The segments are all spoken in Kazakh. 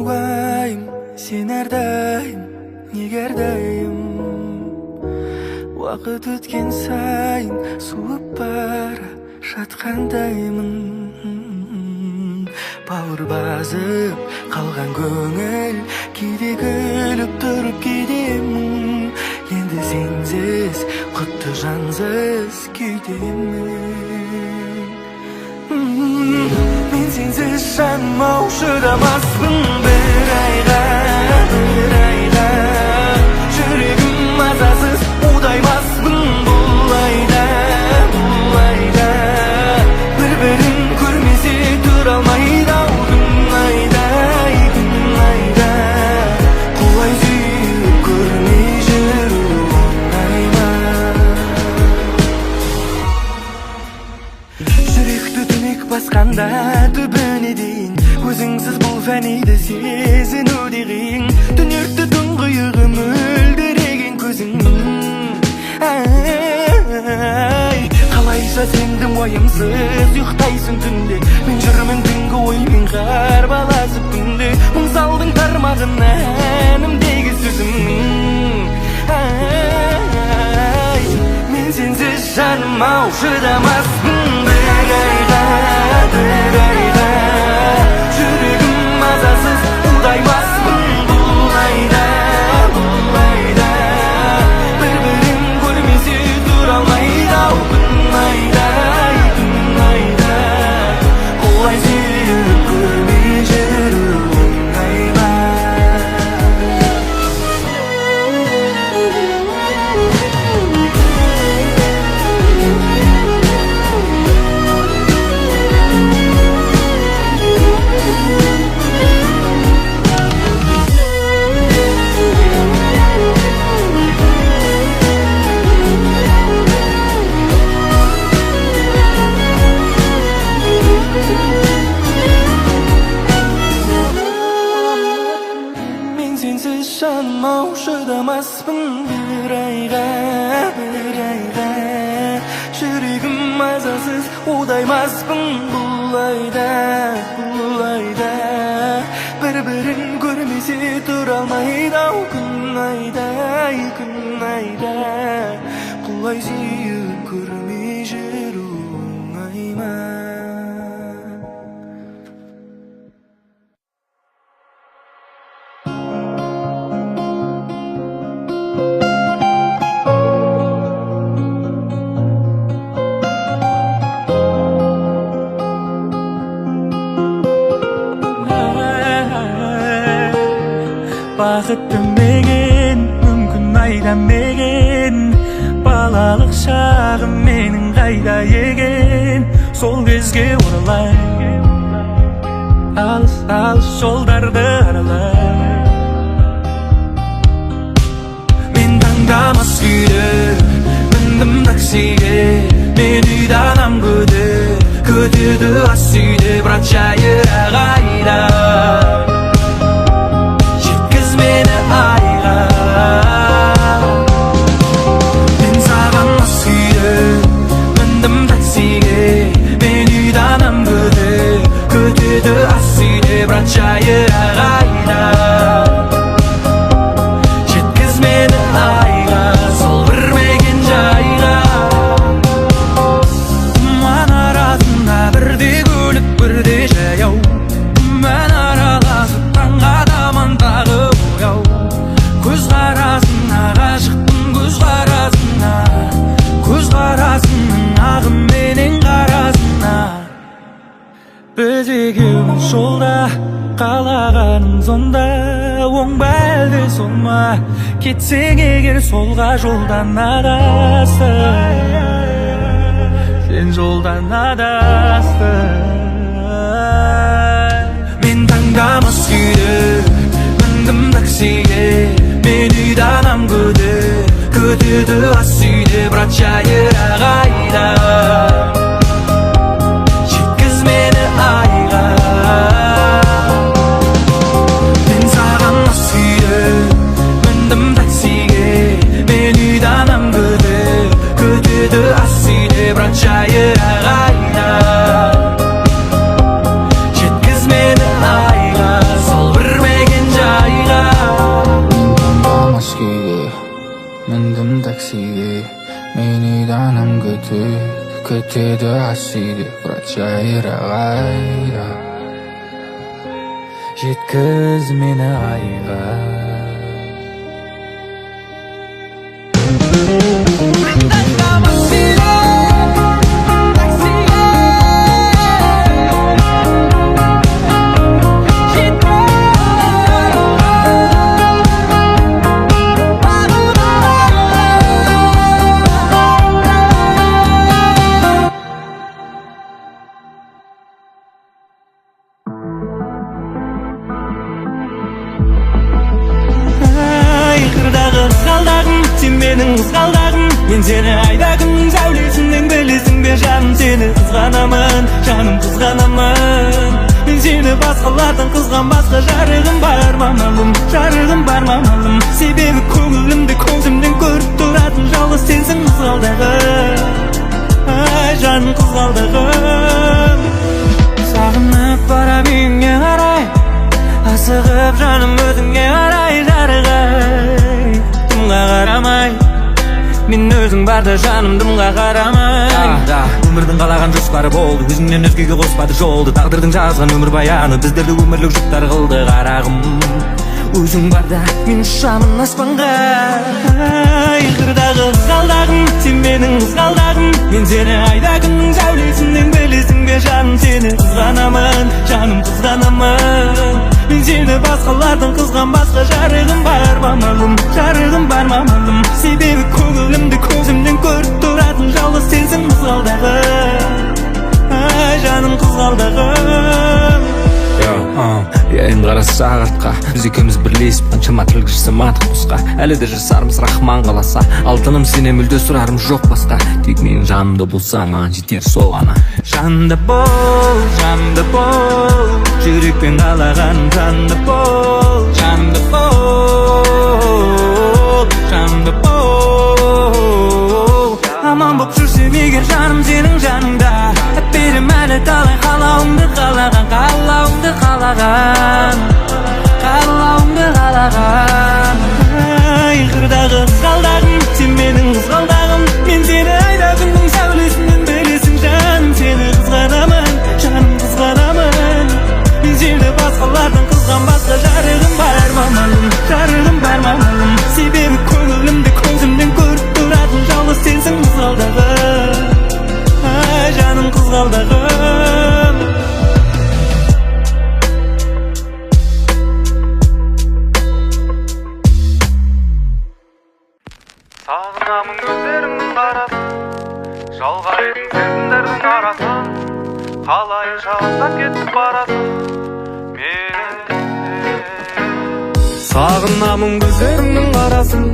Уайым, сен әрдайым, неге әрдайым уақыт өткен сайын суып бара жатқандаймын. Бауыр басып қалған көңіл, кейде күліп тұрып кетемін. Енді сенсіз құтты жансыз күйдемін. Мен сенсіз жаным ау шыдамаспын бір айға. Жүрегім мазасыз удаймаспын бұл айда. Бір-бірін көрмесе тұра алмайды ау күн айда. Құлай сүйіп көрмей жүру оңай ма? Жүректі түнек басқанда түбіне дейін, өзіңсіз бұл фәниді сезіну де қиын. Түнекті тұңғиығы мөлдіреген көзіңнің. Қалайша сенді уайымсыз ұйықтайсың түнде, мен жүрмін түнгі оймен қарбаласып күнде. Мұң салдың тармағына әнімдегі сөзімнің. Мен сенсіз жаным ау шыдамаспын бір айға. Жүрегім мазасыз удаймаспын бұл айда. Бір-бірін көрмесе тұра алмайды ау күн айда. Құлай сүйіп көрмей жүру оңай ма? Мен сенсіз жаным ау шыдамаспын бір айға. Жүрегім мазасыз удаймаспын бұл айда. Бір-бірін көрмесе тұра алмайды ау күн айда. Құлай сүйіп көрмей жүру оңай ма? Бақытты меген, мүмкін айдамеген, балалық шағым менің қайда екен? Сол кезге оралай, алыс жолдарды аралай. Мен таңдамас күйді міндім таксиге, мен үйді анам күтеді ас үйде, бірақ жайырақ айда. Мені айға, мен саған мас күйді міндім таксиге, мен үйді анам күтеді ас үйде, бірақ жайырақ айда. Жеткіз мені айға, сол бір мекен жайға. Тұман арасында бірде көлік бірде жаяу, мен араласып таңға таман тағы көз қарасына ғашықпын, көз қарасының ағыменен қарасына. Біз екеуміз жолда, қалағаным сонда, оң ба әлде сол ма? Кетсең егер солға жолдан адастың, сен жолдан адастың. Мен таңдамас күйді міндім таксиге, мен үйді анам күтеді ас үйде, бірақ жайырақ айда. Жеткіз мені айға, мен саған мас күйді міндім таксиге, мен үйді анам күтеді ас үйде, бірақ жайырақ айда. Жеткіз мені айға, сол бір кетеді асүйде жайрағайда жеткіз мені айға Сен менің қызғалдағым, мен сені айдағым. Сәулесіңнен білесің бе жаным, сені қызғанамын, жаным қызғанамын. Мен сені басқалардан қызғанбасқа жарығым бар мамалым, жарығым бар мамалым. Себебі көңілімді көзімнен көріп тұратын жалғыз сенсің қызғалдағым. Ай жаным қызғалдағым. Сағынып барам үйіңе қарай, асығып жаным өзіңе қарай жарығай. Дымға қарамай, мен өзің барда жаным дымға қарамай. Өмірдің қалаған жоспары болды, өзіңнен өзгеге қоспады жолды. Тағдырдың жазған өмір баяны біздерді өмірлік жұптар қылды қарағым. Өзің барда мен ұшамын аспанға. Ай қырдағы қызғалдағым, сен менің қызғалдағым. Мен сені айдағым, сәулесіңнен білесің бе жаным, сені қызғанамын, жаным қызғанамын. Мен сені басқалардан қызғанбасқа жарығым бар мамалым, жарығым бар мамалым. Себебі көңілімді көзімнен көріп тұратын жалғыз сенсің қызғалдағым. Ай жаным қызғалдағым. енді қарасы сағатқа біз екеуміз бірлесіп қаншама тіл жасамадық босқа. Әлі де жасармыз рахман қаласа. Алтыным сенен мүлде сұрарым жоқ басқа. Тек менің жанымда болсаң маған жетер сол ғана. Жанымда бол, жүрекпен қалаған жанымда бол, жанымда бол, жанымда бол. Аман боп жүрсем егер жаным сенің жаныңда, берем әлі талай қалауыңды қалаған, қалауыңды қалаған, қалауыңды қалаған. Ай қырдағы қызғалдағым, сен менің қызғалдағым. Мен сені айдағымның сәулесінен білесің жаным, сені қызғанамын, жаным қызғанамын. Мен сені басқалардан қызғанбасқа жарығым бар мамалым, жарығым бар мамалым. Себебі көңілімді көзімнен көріп тұратын жалғыз сенсің қызғалдағым. Ай жаным қызғалдағым. Сағынамын көздеріңнің қарасын, жалғайтын сезімдердің арасын. Қалайша ұзап кетіп барасың мені. Сағынамын көздеріңнің қарасын,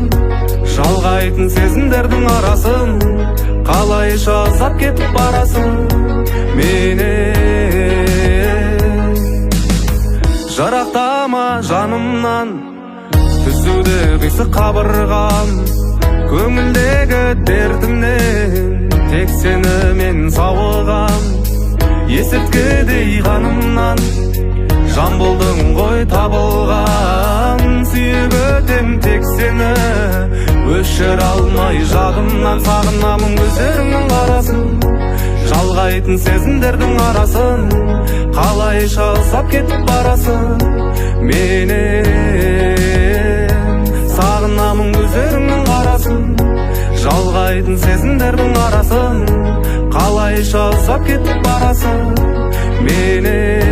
жалғайтын сезімдердің арасын. Қалайша ұзап кетіп барасың мені. Жарақтама жанымнан, түзуді қисық қабырғам. Көңілдегі дертімнен тек сені мен сауығам. Есірткідей қанымнан жан болдың ғой табылған. Сүйіп өтем тек сені, өшір алмай жадымнан. Сағынамын көздеріңнің қарасын, жалғайтын сезімдердің арасын. Қалайша ұзап кетіп барасың менен. Сағынамын көздеріңнің қарасын, жалғайтын сезімдердің арасын. Қалайша ұзап кетіп барасың менен.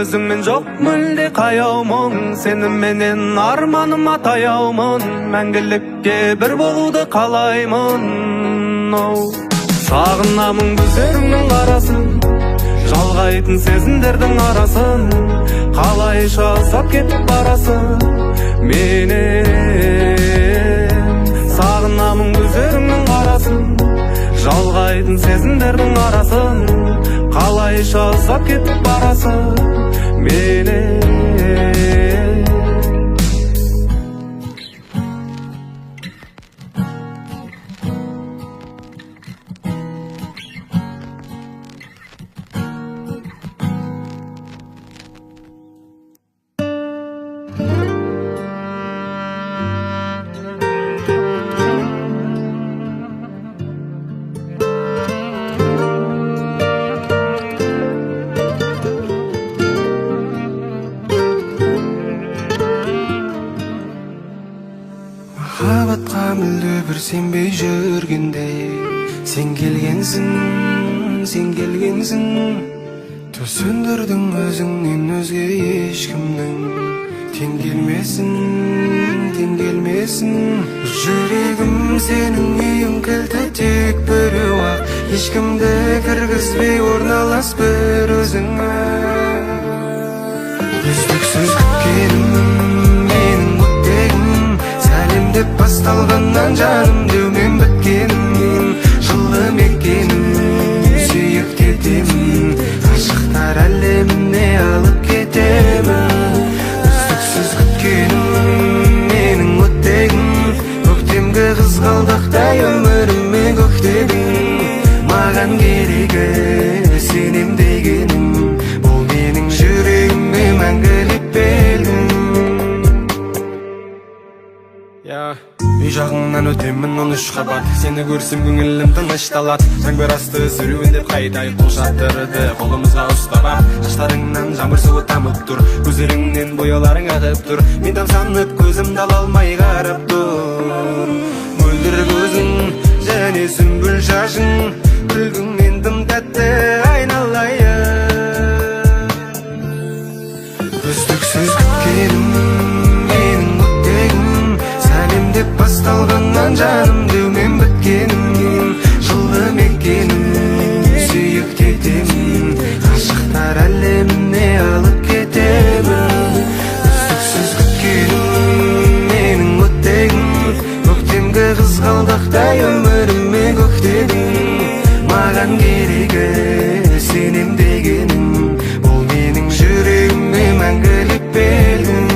Өзіңмен жоқ мүлде қаяумын, сеніменен арманым атаяумын. Мәңгілікке бір болуды қалаймын. Сағынамын көздеріңнің қарасын, жалғайтын сезімдердің арасын. Қалайша ұзап кетіп барасың менен. Сағынамын көздеріңнің қарасын, жалғайтын сезімдердің арасын. Қалайша ұзап кетіп барасың менен. махаббатқа мүлде бір сенбей жүргенде сен келгенсің төс сөндірдің өзіңнен өзге ешкімнің тең келмесін жүрегім сенің үйің кілті тек біреу ақ ешкімді кіргізбей орналас бір өзіңе үздіксіз күткенім менің өттегім сәлем деп басталғаннан жаным деумен біткенім жылы мекенім сүйіп кетемін ғашықтар әлеміне алып кетемін үздіксіз күткенім менің өттегім көктемгі қызғалдақтай өміріме көктедің маған керегі сенем дегенім бұл менің жүрегіме мәңгілік белгім үй жағыңнан өтемін 13 қабат сені көрсем көңілім тынышталады жаңбыр асты сүруіндеп қайта ұйқы жаттырды қолымызға ұстап ап шаштарыңнан жаңбыр суы тамып тұр көздеріңнен бояуларың ағып тұр мен тамсанып көзімді ала алмай қарап тұр мөлдір көзің және сүмбіл шашың күлгіңнен тым тәтті айналайын үздіксіз күткенім менің өттегім сәлем деп басталғаннан жаным деумен біткенім жылы мекенім сүйіп кетемін ғашықтар әлеміне алып кетемін үздіксіз күткенім менің өттегім көктемгі қызғалдақтай өміріме көктедің маған керегі сенем дегенім бұл менің жүрегіме мәңгілік белгім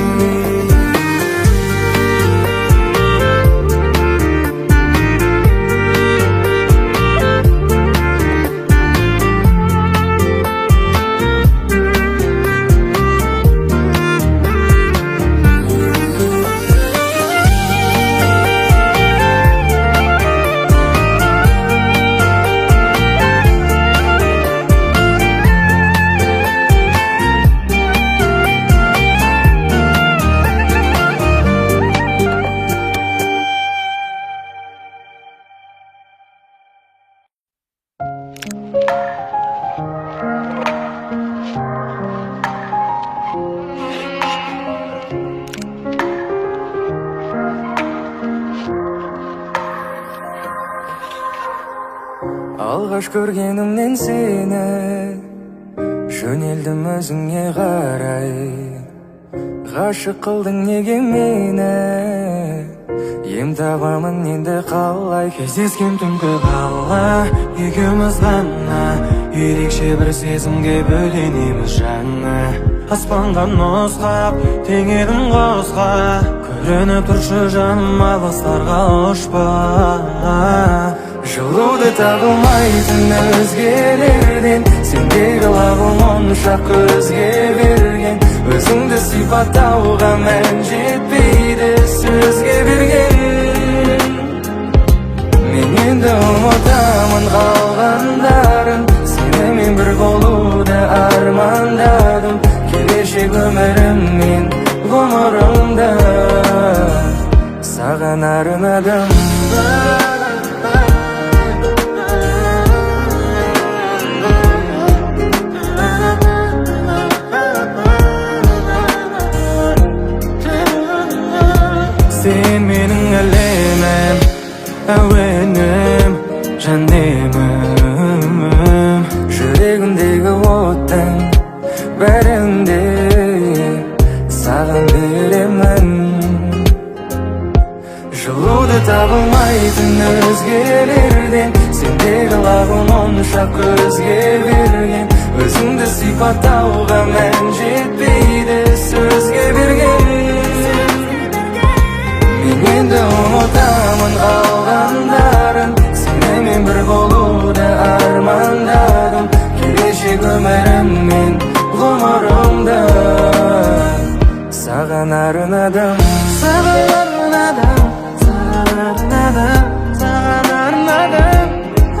алғаш көргенімнен сені жөнелдім өзіңе қарай ғашық қылдың неге мені ем табамын енді қалай кездескен түнгі қала екеуміз ғана ерекше бір сезімге бөленеміз жаңа аспанға нұсқап теңедің құсқа көрініп тұршы жаным алыстарға ұшпа жылуды табылмайтын өзгелерден сендегі лағым онша көзге берген өзіңді сипаттауға мән жетпейді сөзге берген мен енді ұмытамын қалғандарын сенімен бір болуды армандадым келешек өміріммен ғұмырымда саған арнадым сен менің әлемім әуенім жанемім жүрегімдегі оттың бәрінде саған беремін жылуды табылмайтын өзгелерден сендегі лағым онша көзге берген өзіңді сипаттауға мән жетпейді сөзге берген мен енді ұмытамын қалғандарын сенімен бір болуды армандадым келешек өміріммен ғұмырымда саған арнадым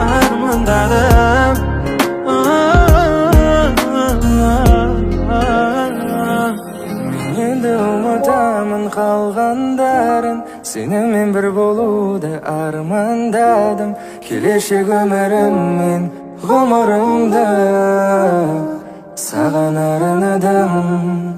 армандадым мен енді ұмытамын барын қалғандарын сенімен бір болуды армандадым. Келешек өміріммен ғұмырымды саған арнадым.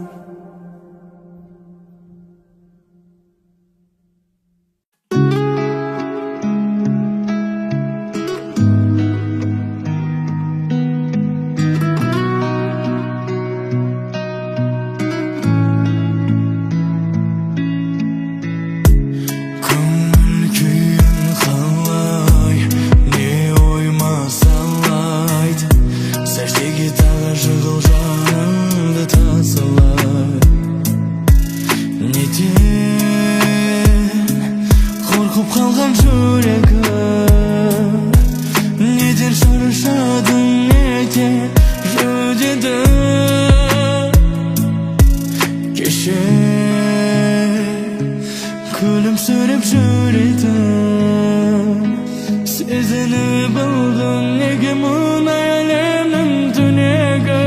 Күлімсіреп жүретім сезініп алдым неге мұнай әлемнің түнегі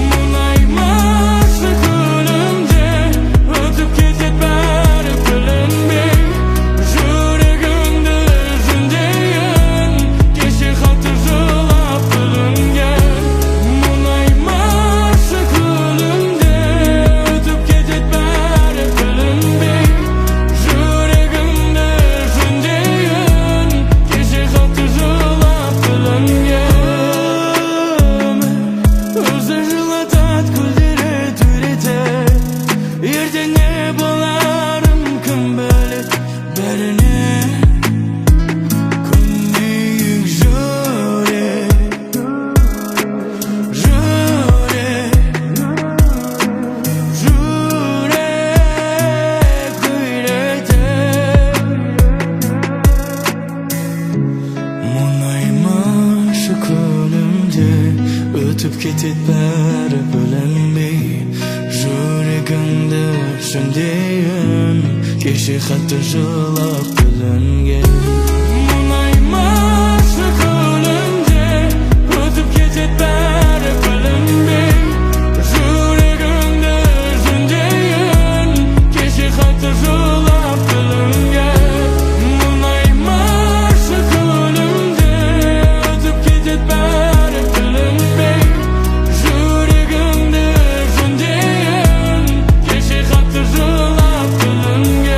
мұнаймашы күлімде өтіп кетет бәрі білінбей жүрегімді жөндейін кеше қатты жылап бүлінген мұнаймашы күлімде өтіп кетет бәрі білінбей жүрегімді жөндейін кеше қатты жылап бүлінген өзі жылатат күлдері түретет ертең не боларын кім білет бәріне көнбейік жүрек күйретет мұнаймашы күлімде өтіп кетет бәрі білінбей жүрегіңді жөндейін кеше қатты жылап бүлінген мұнаймашы күлімде өтіп кетет бәрі білінбей жүрегіңді жөндейін кеше қатты жылап бүлінген мұнаймашы күлімде өтіп кетет бәрі білінбей жүрегіңді жөндейін кеше қатты жылап бүлінген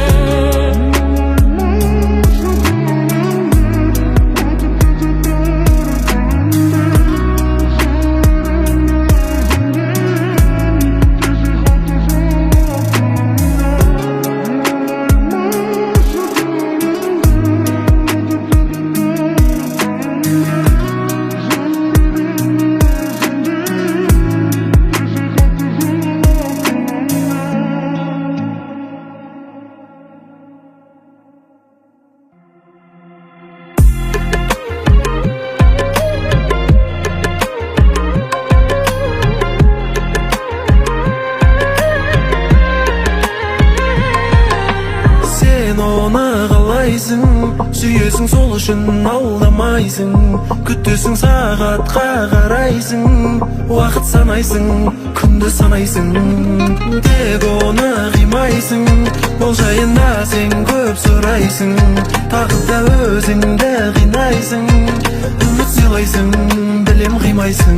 Сен оны қалайсың, сүйесің сол үшін алдамайсың, күтесің сағатқа қарайсың, уақыт санайсың, күнді санайсың, тек оны қимайсың, ол жайында сен көп сұрайсың, тағы да өзіңді қинайсың, үміт сыйлайсың, білем қимайсың.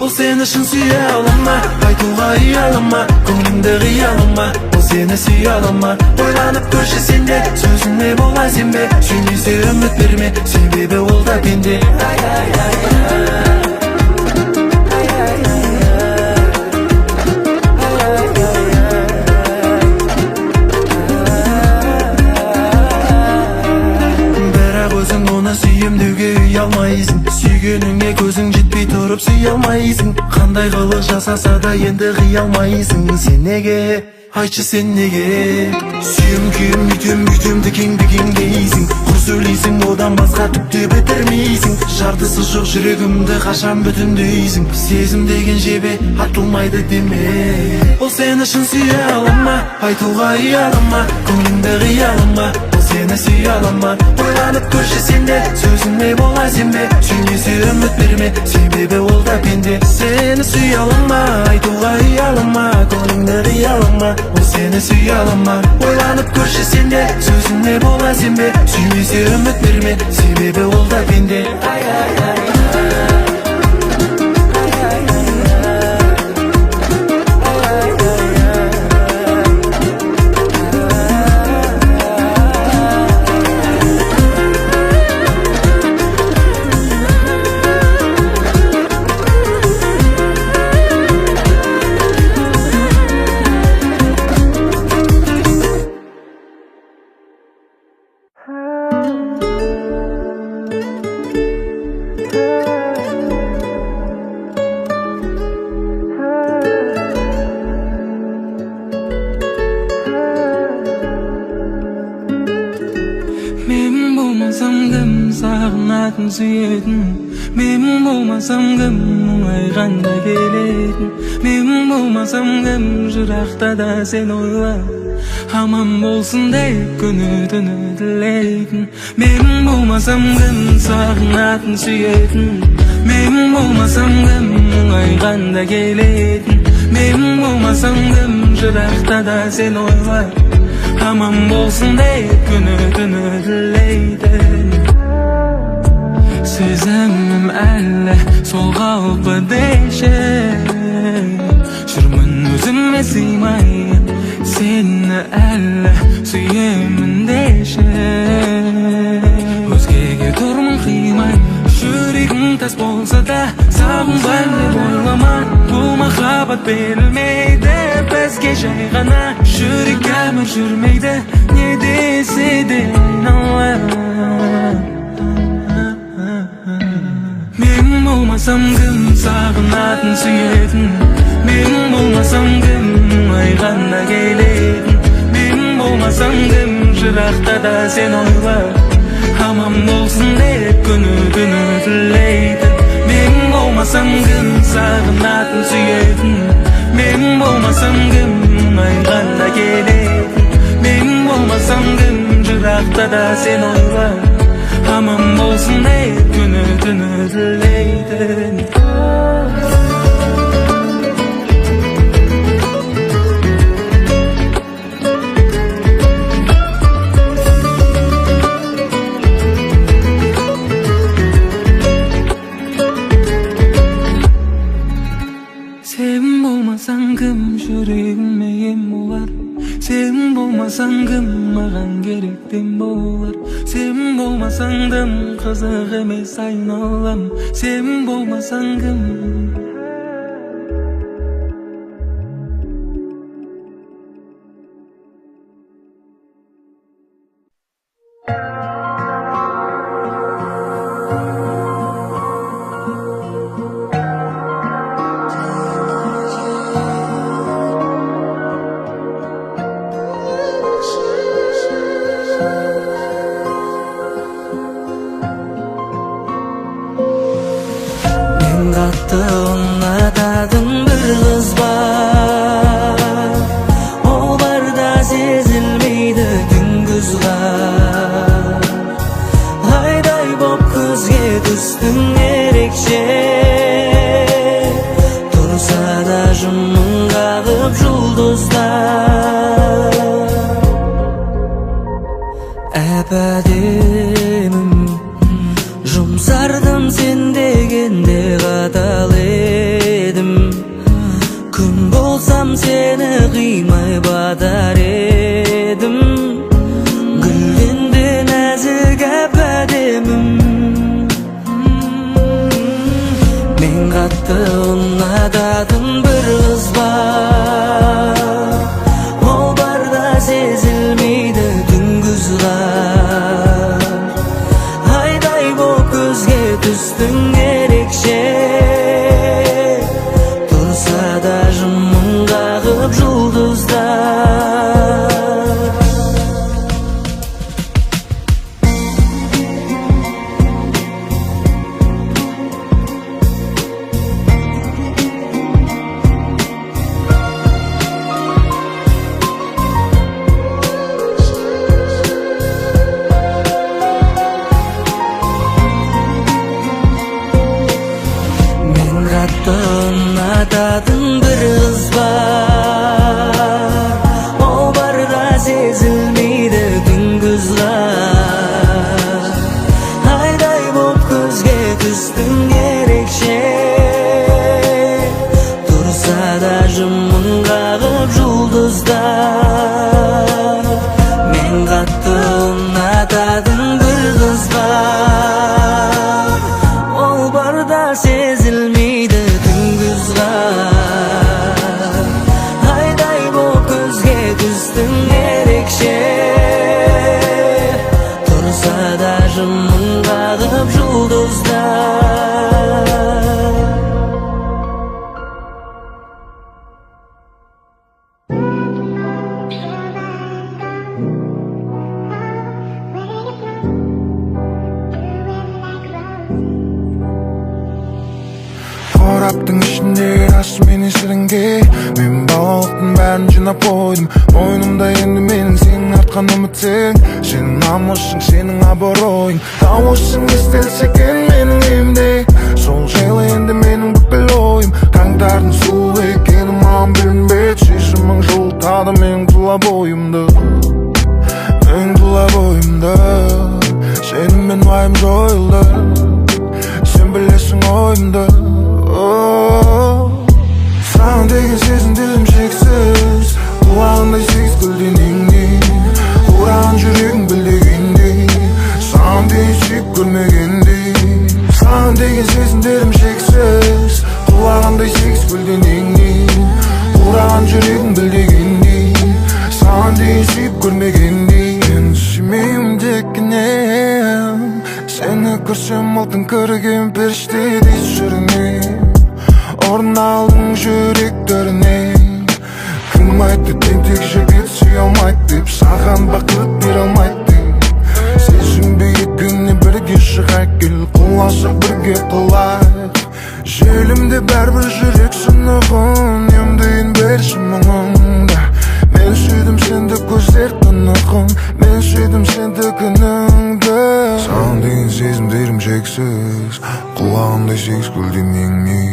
Ол сен үшін сүйе алама, айтуға ұялама, көңіліңді қиялама, ол сені сүйе алама, ойланып көрші сенде, сөзіне болмай сенбе, сүймесе үміт берме, себебі ол да пенде. Бірақ өзің оны сүйем деуге ұялмайсың, сүйгеніңе көзің жетпей тұрып сүйе алмайсың, қандай қылық жасаса да енді қиялмайсың. Сен неге, айтшы сен неге, сүйем күйем үйтем дікең дейсің, құр сөйлейсің, одан басқа түкте бітірмейсің, жартысы жоқ жүрегімді қашан бүтіндейсің, сезім деген жебе атылмайды деме. Ол сен үшін сүйе алама, айтуға ұялама, көңіліңді қиялама, ол сені сүйе аламын ойланып көрші сенде сөзіме бола сенбе сүймесе үміт берме себебі ол да пенде сені сүйе аламын айтуға ұялама көңіліңді қиялама ол сені сүйе аламын ойланып көрші сенде сөзіме бола сенбе сүймесе үміт берме себебі ол да пенде Мен болмасам кім сағынатын сүйетін Мен болмасам кім мұңайғанда келетін Мен болмасам кім жырақта да сен ойлап Аман болсын деп күні түні тілейтін Мен болмасам кім сағынатын сүйетін Мен болмасам кім мұңайғанда келетін Мен болмасам кім жырақта да сен ойлап Аман болсын деп күні түні тілейтін Сезімім әлі сол қалпы деші Жүрмін өзіме сыймай Сені әлі сүйемін деші Өзгеге тұрмын қимай Жүрегің тас болса да сағынбай деп ойлама Бұл махаббат берілмейді бізге жай ғана Жүрек әмір жүрмейді не десе де айналады Мен болмасам кім сағынатын сүйетін Мен болмасам кім мұңайғанда келетін Мен болмасам кім жырақта да сен ойлап Аман болсын деп күні түні тілейтін Мен болмасам кім сағынатын сүйетін Мен болмасам кім мұңайғанда келетін Мен болмасам кім жырақта да сен ойлап Аман болсын деп күні түні тілейтін Сен болмасаң кім жүрегіме ем болар Сен болмасаң кім маған керектен болар Сен болмасаң дым қызық емес айналам Сен болмасаң кім Қатты ұнататын бір қыз бар Ол барда сезілмейді күнгіз қар Айдай боп көзге түстің ерекше Тұрса да жымың қағып жұлдыздар Әп-әдемім жұмсардым сен дегенде қатал едім Күн болсам сені қимай батар едім Гүлденді нәзік әп-әдемім Мен қатты ұнататын бір қыз бар Ол барда сезілмейді күнгіз қар Түстің ерекше Тұрса да жымың қағып жұлдыздар qag'ib yulduzlar. Men qattiq unatadim bir qiz var, ol barda sezilmeydi gündüzlar. Hayday bu ko'zga düştüm erikşe, tursa da jimim qag'ib yulduzlar. Қораптың ішіндегі ащы менен шірінге мен балалықтың бәрін жинап қойдым. Мойнымда енді менің сенің артқан үмітсің, сенің намысың, сенің абыройың. Дауысың естелсе екен менің үйімде, сол жайлы енді менің бүкіл ойым. Таңдардың сұлу екені маған білінбеді, шешімің жылытады менің тұла бойымды, менің тұла бойымды. Сенімен уайым жойылды, сен білесің ойымды. Саған деген сезімдерім шексіз, құлағындай сегіз гүлденеңдей, қураған жүрегің білдегендей, саған дейін сүйіп көрмегендей. Саған деген сезімдерім шексіз, құлағындай сегіз гүлденеңдей, қураған жүрегің білдегендей, саған дейін сүйіп көрмегендей. Мен сүймеймін дегеннен, сені көрсем алтын көрген періштедей сүрінем. Орын алдың жүректеріне, кім айтты тентек жігіт сүйе алмайды деп, саған бақыт бере алмайды деп. Сезінбе екеуіне бірге шығайық, кел құласақ бірге құлайық. Желімде бәрбір жүрек сынығын, емдейін берші мұңыңда. Мен сүйдім сенді көздер тұнығын, мен сүйдім сенді күніңді. Саған деген сезімдерім шексіз, құлағымдай сегіз гүлденеңдей,